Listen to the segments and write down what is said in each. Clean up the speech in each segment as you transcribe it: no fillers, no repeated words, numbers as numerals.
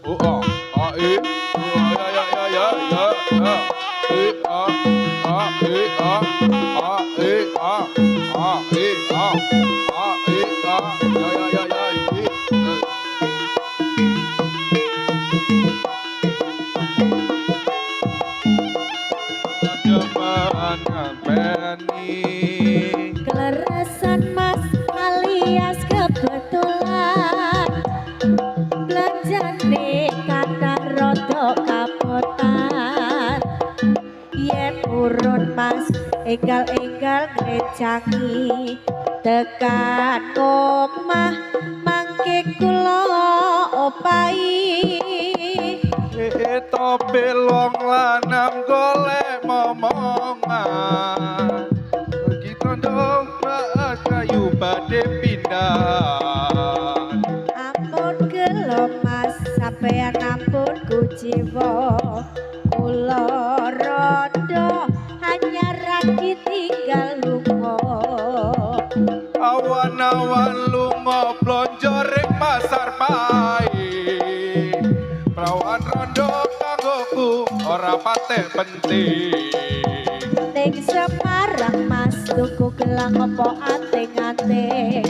Oh, oh, ya. Demen ngempeni. Kleresan mas alias kebetulan belanjane kata rodo kapotan yen urun mas enggal-enggal ngrecangi tekan omah mangke kula opahi Topi long lanang golek momongan kita dong kayu badhe pindah. ampun gelo mas sampeyan ampun kuciwa kula rodo hanya ragi tinggal lunga Awan-awan lunga blonjo ring pasar pae. Prawan rondo kanggoku ora patek penting. ning Semarang mas tuku gelang opo anting-anting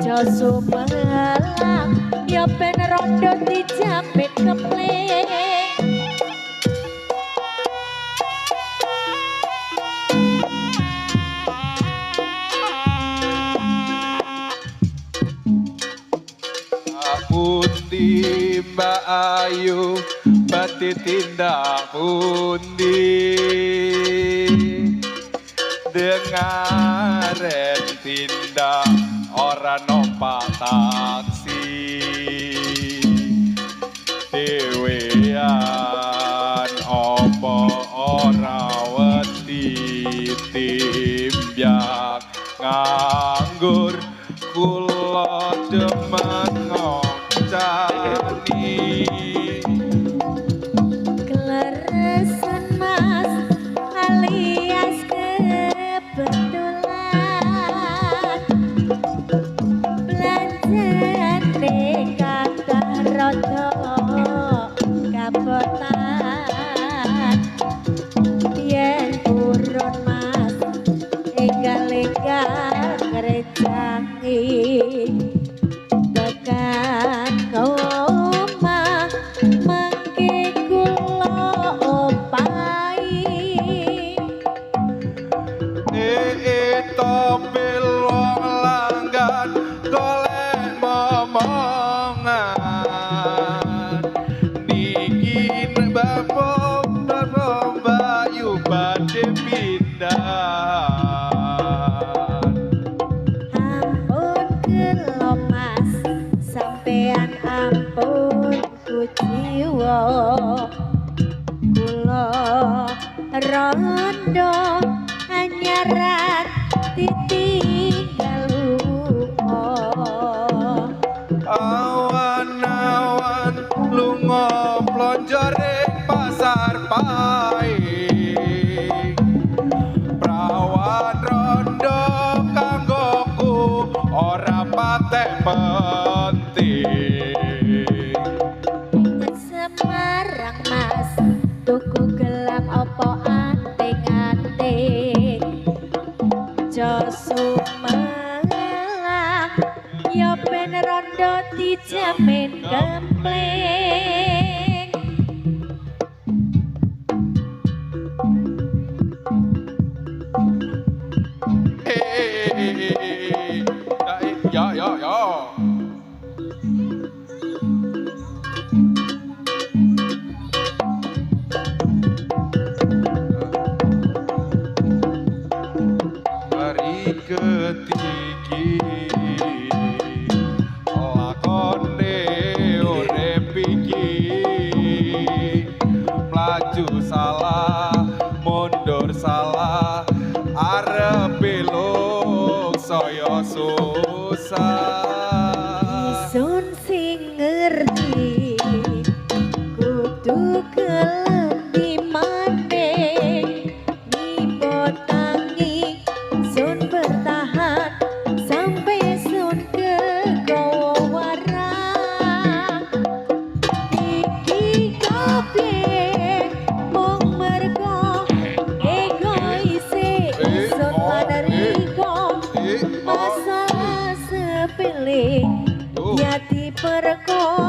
jo sumelang ya ben rondo dijamit kepling Pundi Mbak Ayu bati tindak pundi dengaren tindak ora numpak taksi dewean opo ora wedi timbyang nganggur kula demen ngoncani. kleresan mas alias kebetulan belanjane kata rodo kapotan yen urun mas enggal-enggal ngrecangi tekan omah mangke kula opahi Topi long langgan golek momongan niki bambong bayu badhe pindah. ampun gelo mas sampean ampun kuciwa kula rondo anyaran ditinggal lunga Awan-awan lunga blonjo ring pasar pae. Prawan rondo kanggoku ora patek penting. Semarang mas tuku gelang opo anting-anting jo sumelang ya ben rondo dijamin kempling Ya, ya, ya. Mari ketiki lakone urip iki mlaju salah mundur salah arep belok saya susah. sun sing ngerti kudu kelem maning nipo tangi sun bertahan sampai sun kegawa warang eling Tuh. nyati perkara